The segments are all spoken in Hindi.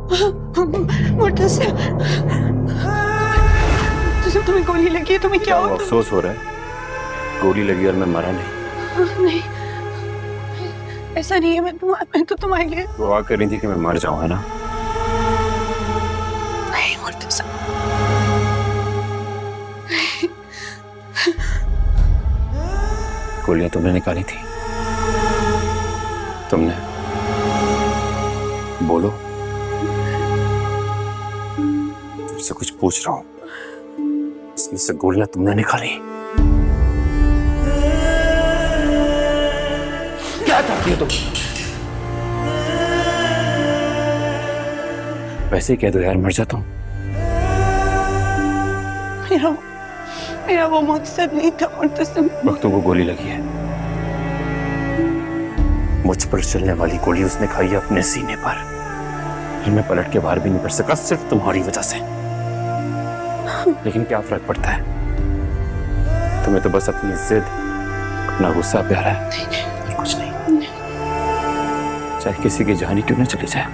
मुर्तसिम, तुम्हें गोली लगी है, तुम्हें क्या हुआ? अफसोस हो रहा है? गोली लगी और मैं मरा नहीं। नहीं, ऐसा नहीं है। मैं तो तुम्हारे लिए दुआ कर रही थी कि मैं मर जाऊं, है ना? नहीं मुर्तसिम, गोलियां तुमने निकाली थी। तुमने बोलो, तुमसे कुछ पूछ रहा हूं। इसमें से गोलियां तुमने निकाली? क्या चाहती हो तुम? वैसे ही कह दो यार, मर जाता हूं। मेरा वो मकसद नहीं था मुर्तसिम। वक्तों को गोली लगी है। मुझ पर चलने वाली गोली उसने खाई है अपने सीने पर। फिर मैं पलट के बाहर भी नहीं पड़ सका, सिर्फ तुम्हारी वजह से। लेकिन क्या फर्क पड़ता है? तुम्हें तो बस अपनी जिद, अपना गुस्सा प्यारा है, और कुछ नहीं। चाहे किसी की जान ही क्यों न चली जाए,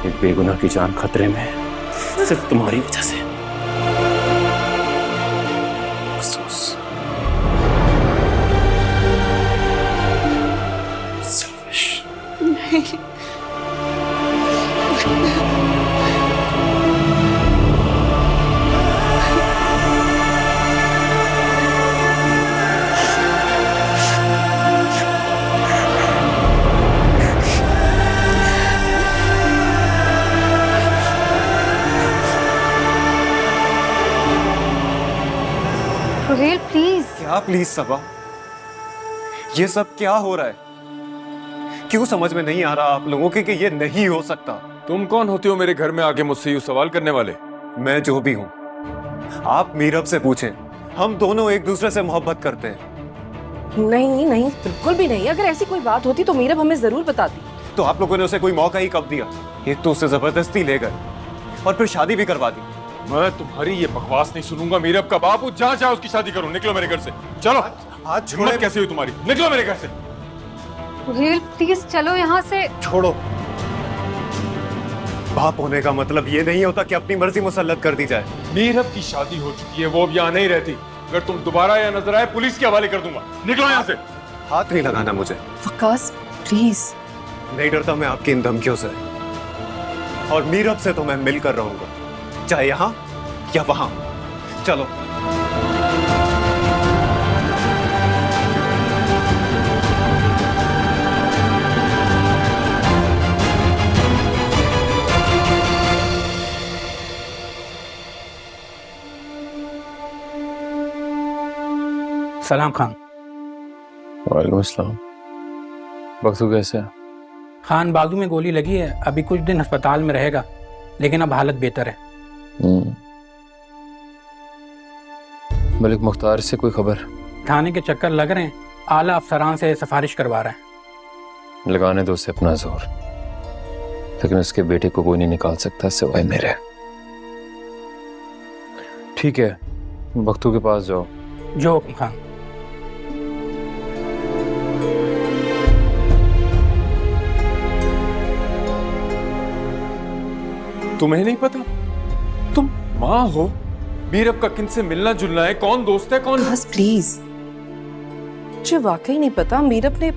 एक बेगुनाह की जान खतरे में है सिर्फ तुम्हारी वजह से। अफसोस। Selfish. सुहेल प्लीज। क्या प्लीज सबा? ये सब क्या हो रहा है? क्यों समझ में नहीं आ रहा आप लोगों के कि ये नहीं हो सकता? तुम कौन होते हो मेरे घर में आके मुझसे यूं सवाल करने वाले? मैं जो भी हूं, आप मीरब से पूछें। हम दोनों एक दूसरे से मोहब्बत करते हैं। नहीं नहीं, बिल्कुल भी नहीं। अगर ऐसी कोई बात होती तो मीरब हमें जरूर बताती। तो आप लोगों ने उसे कोई मौका ही कब दिया? एक तो उसे जबरदस्ती ले गए और फिर शादी भी करवा दी। मैं तुम्हारी ये बकवास नहीं सुनूंगा। मीरब का बाप, जहाँ चाहे उसकी शादी करो। निकलो मेरे घर से, चलो। हाथ छोड़ो। हिम्मत कैसे हुई तुम्हारी? निकलो मेरे घर से। सुहेल प्लीज चलो यहाँ से। छोड़ो। बाप होने का मतलब ये नहीं होता कि अपनी मर्जी मुसल्लत कर दी जाए। मीरब की शादी हो चुकी है, वो अब यहाँ नहीं रहती। अगर तुम दोबारा यहाँ नजर आए, पुलिस के हवाले कर दूंगा। निकलो यहाँ से। हाथ नहीं लगाना मुझे। वकास प्लीज। नहीं डरता मैं आपकी इन धमकियों से, और मीरब से तो मैं मिलकर रहूंगा, चाहे यहां या वहां। चलो। सलाम खान। वालेकुम अस्सलाम। बख्तू कैसे है? खान बाजू में गोली लगी है, अभी कुछ दिन अस्पताल में रहेगा, लेकिन अब हालत बेहतर है। मलिक मुख्तार से कोई खबर? थाने के चक्कर लग रहे हैं, आला अफसरान से सिफारिश करवा रहे हैं। लगाने दो उसे अपना जोर, लेकिन उसके बेटे को कोई नहीं निकाल सकता सिवाय मेरे। ठीक है, बख्तू के पास जाओ। जो हुक्म खान। तुम्हें नहीं पता? तुम माँ हो। मीरब का किन से मिलना जुलना है, कौन दोस्त है, कौन? बस प्लीज। मुझे वाकई नहीं पता। मीरब ने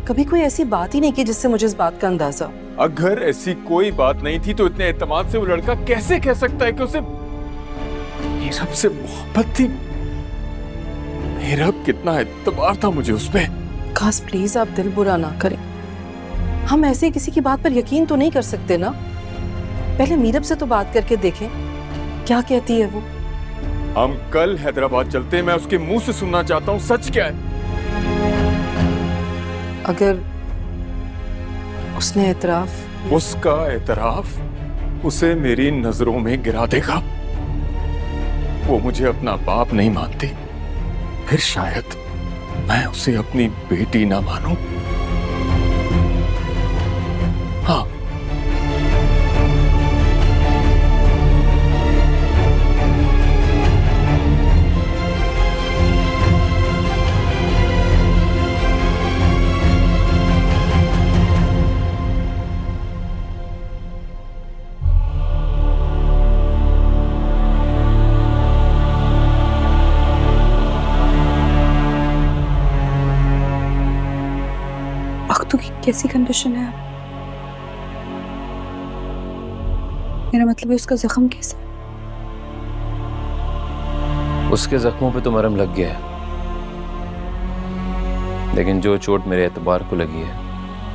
कभी कोई ऐसी बात ही नहीं की जिससे मुझे इस बात का अंदाजा। अगर ऐसी कोई बात नहीं थी तो इतने एतमाद से वो लड़का कैसे कह सकता है कि उसे मीरब से मोहब्बत थी? मीरब कितना एतबार था मुझे उस पे। खास प्लीज आप दिल बुरा ना करें। हम ऐसे किसी की बात पर यकीन तो नहीं कर सकते ना। पहले मीरब से तो बात करके देखें क्या कहती है वो। हम कल हैदराबाद चलते हैं, मैं उसके मुंह से सुनना चाहता हूँ सच क्या है। अगर उसने एतराफ। उसका एतराफ उसे मेरी नजरों में गिरा देगा। वो मुझे अपना बाप नहीं मानती, फिर शायद मैं उसे अपनी बेटी ना मानूं। हाँ, कैसी कंडीशन है? मेरा मतलब है उसका जख्म कैसा है? उसके जख्मों पे तो मरहम लग गया है, लेकिन जो चोट मेरे एतबार को लगी है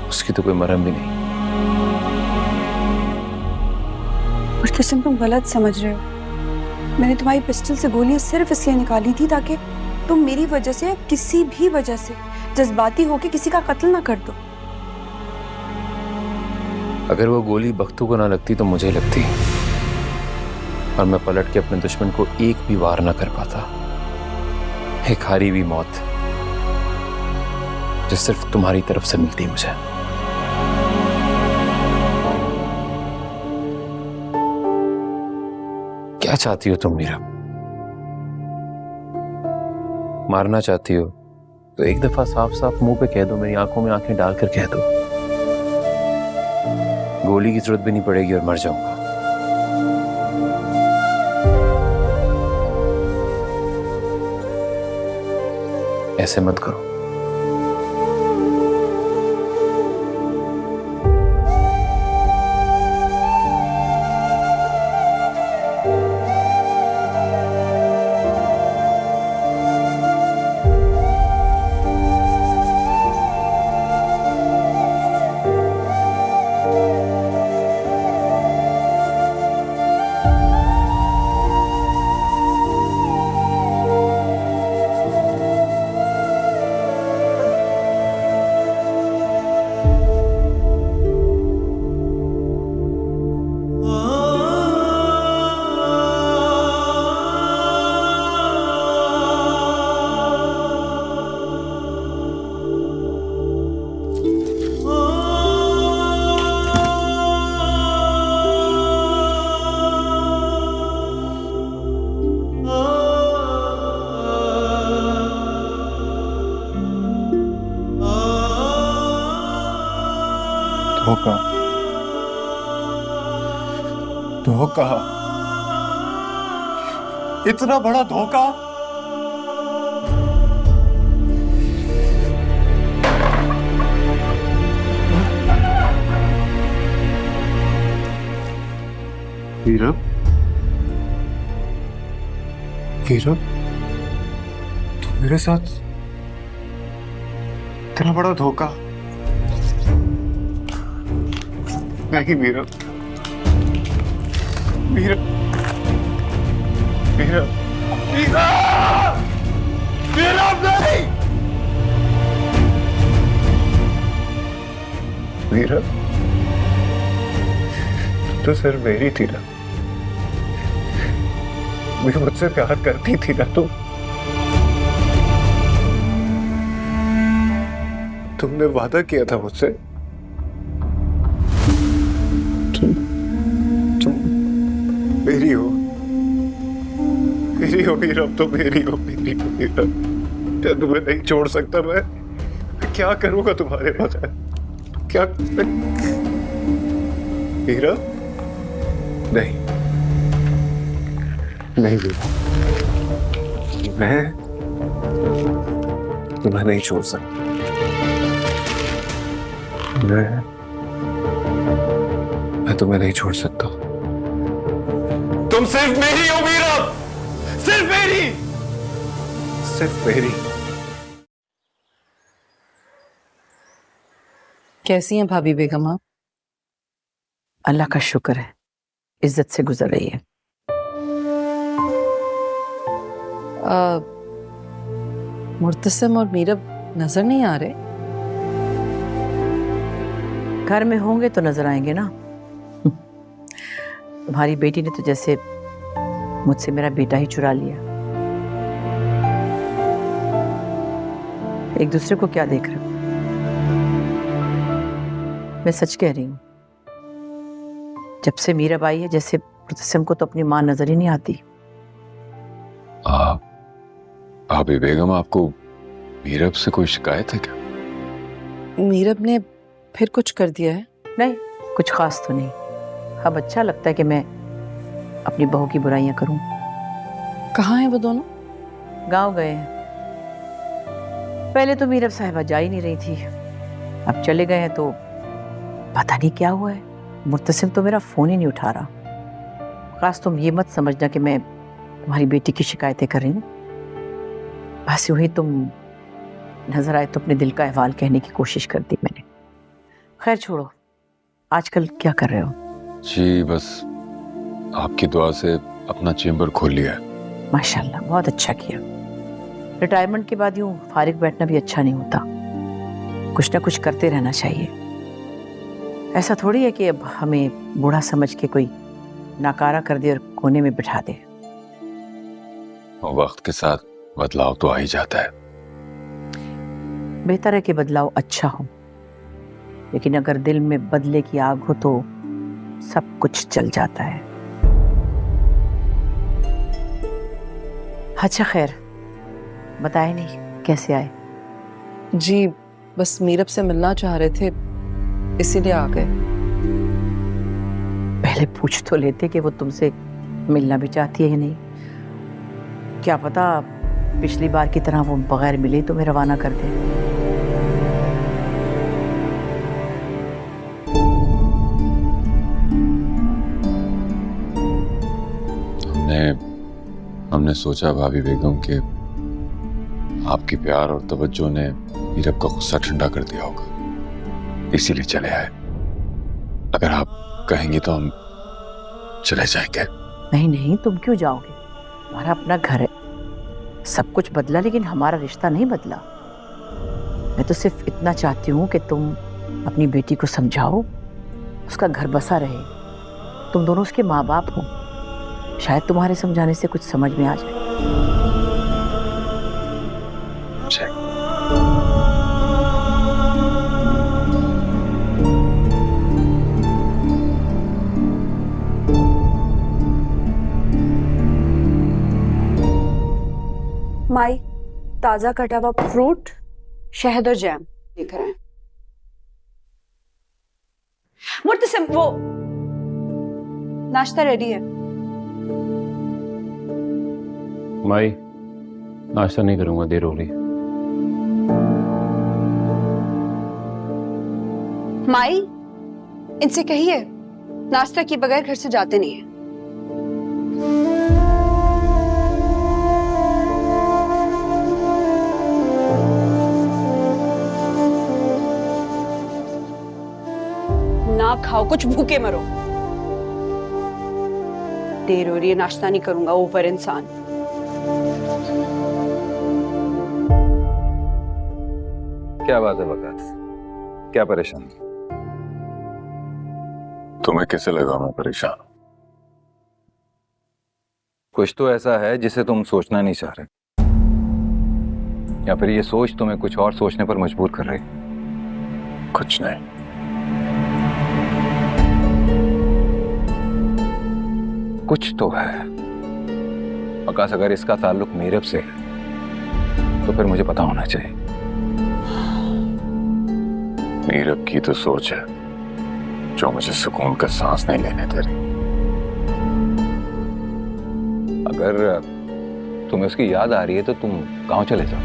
उसकी तो कोई मरहम भी नहीं। मुर्तसिम, तुम गलत समझ रहे हो। मैंने तुम्हारी पिस्टल से गोलियां सिर्फ इसलिए निकाली थी ताकि तुम मेरी वजह से, किसी भी वजह से जज्बाती होके किसी का कत्ल ना कर दो। अगर वो गोली बख्तू को ना लगती तो मुझे लगती, और मैं पलट के अपने दुश्मन को एक भी वार ना कर पाता। एक हारी हुई मौत जो सिर्फ तुम्हारी तरफ से मिलती मुझे। क्या चाहती हो तुम मीरा? मारना चाहती हो तो एक दफा साफ साफ मुंह पे कह दो, मेरी आंखों में आंखें डालकर कह दो। गोली की जरूरत भी नहीं पड़ेगी और मर जाऊंगा। ऐसे मत करो। धोखा, धोखा, इतना बड़ा धोखा। मीरा, मीरा, तू मेरे साथ इतना बड़ा धोखा। नहीं मीरा, मीरा, मीरा, मीरा, मीरा नहीं, मीरा, तो सिर्फ मेरी थी ना, मुझे मुझसे प्यार करती थी ना तू। तुमने वादा किया था मुझसे, मेरी हो, मेरी हो मीरा, अब तो मेरी हो, मेरी हो मीरा। क्या तुम्हें नहीं छोड़ सकता मैं क्या करूंगा तुम्हारे बगैर? क्या मीरा? नहीं, नहीं मीरा, मैं तुम्हें नहीं छोड़ सकता। मैं तुम्हें नहीं छोड़ सकता। तुम सिर्फ मेरी हो मीरा, सिर्फ मेरी, सिर्फ मेरी। कैसी हैं भाभी बेगम आप? अल्लाह का शुक्र है, इज्जत से गुजर रही है। मुर्तसिम और मीरब नजर नहीं आ रहे? घर में होंगे तो नजर आएंगे ना। तुम्हारी बेटी ने तो जैसे मुझसे मेरा बेटा ही चुरा लिया। एक दूसरे को क्या देख रहे हो? मैं सच कह रही हूं, जब से मीरब आई है जैसे मुर्तसिम को तो अपनी मां नजर ही नहीं आती। भाभी बेगम, आपको मीरब से कोई शिकायत है क्या? मीरब ने फिर कुछ कर दिया है? नहीं, कुछ खास तो नहीं। अब अच्छा लगता है कि मैं अपनी बहू की बुराइयां करूं। कहाँ हैं वो दोनों? गांव गए हैं। पहले तो मीरब साहिबा जा ही नहीं रही थी, अब चले गए हैं तो पता नहीं क्या हुआ है। मुर्तसिम तो मेरा फ़ोन ही नहीं उठा रहा। खास तुम ये मत समझना कि मैं तुम्हारी बेटी की शिकायतें कर रही हूँ, बस यूँ ही तुम नजर आए तो अपने दिल का अहवाल कहने की कोशिश कर दी मैंने। खैर छोड़ो, आजकल क्या कर रहे हो? जी बस आपकी दुआ से अपना चेम्बर खोल लिया है। माशाल्लाह, बहुत अच्छा किया। रिटायरमेंट के बाद यूँ फारिग बैठना भी अच्छा नहीं होता, कुछ ना कुछ करते रहना चाहिए। ऐसा थोड़ी है कि अब हमें बूढ़ा समझ के कोई नाकारा कर दे और कोने में बिठा दे। और वक्त के साथ बदलाव तो आ ही जाता है। बेहतर है कि बदलाव अच्छा हो, लेकिन अगर दिल में बदले की आग हो तो सब कुछ चल जाता है। अच्छा खैर, बताए नहीं कैसे आए? जी बस मीरब से मिलना चाह रहे थे, इसीलिए आ गए। पहले पूछ तो लेते कि वो तुमसे मिलना भी चाहती है या नहीं। क्या पता पिछली बार की तरह वो बगैर मिले तो मैं रवाना कर दे। हमने सोचा भाभी बेगम के आपकी प्यार और तवज्जो ने मीरब का गुस्सा ठंडा कर दिया होगा, इसीलिए चले आए। अगर आप कहेंगी तो हम चले जाएंगे। नहीं नहीं, तुम क्यों जाओगे? हमारा अपना घर है, सब कुछ बदला लेकिन हमारा रिश्ता नहीं बदला। मैं तो सिर्फ इतना चाहती हूँ कि तुम अपनी बेटी को समझाओ, उसका घर बसा रहे। तुम दोनों उसके माँ बाप हो, शायद तुम्हारे समझाने से कुछ समझ में आ जाए। माई ताजा कटा हुआ फ्रूट, शहद और जैम लेकर आए। मुर्तसिम, वो नाश्ता रेडी है। माई, नाश्ता नहीं करूंगा, देर हो रही है। माई, इनसे कहिए नाश्ता किए बगैर घर से जाते नहीं है। ना खाओ, कुछ भूखे मरो। देर हो रही है, नाश्ता नहीं करूंगा, ओवर इंसान। क्या बात है वकास, क्या परेशान? तुम्हें कैसे लगा मैं परेशान हूं? कुछ तो ऐसा है जिसे तुम सोचना नहीं चाह रहे, या फिर ये सोच तुम्हें कुछ और सोचने पर मजबूर कर रही? कुछ नहीं। कुछ तो है वकास। अगर इसका ताल्लुक मीरब से है तो फिर मुझे पता होना चाहिए। मीरब की तो सोच है जो मुझे सुकून का सांस नहीं लेने दे रही। अगर तुम्हें उसकी याद आ रही है तो तुम गांव चले जाओ,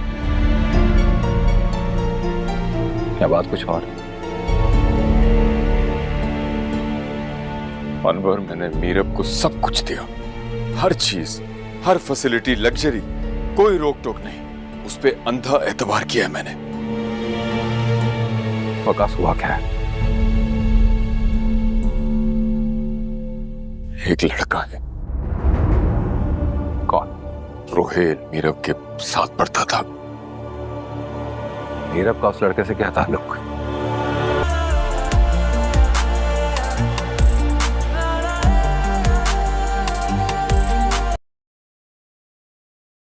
या बात कुछ और? अनवर, मैंने मीरब को सब कुछ दिया, हर चीज, हर फैसिलिटी, लग्जरी, कोई रोक टोक नहीं। उस पे अंधा एतबार किया मैंने। वकास, हुआ क्या है? एक लड़का है। कौन? रोहेल, मीरब के साथ पढ़ता था। मीरब का उस लड़के से क्या ताल्लुक?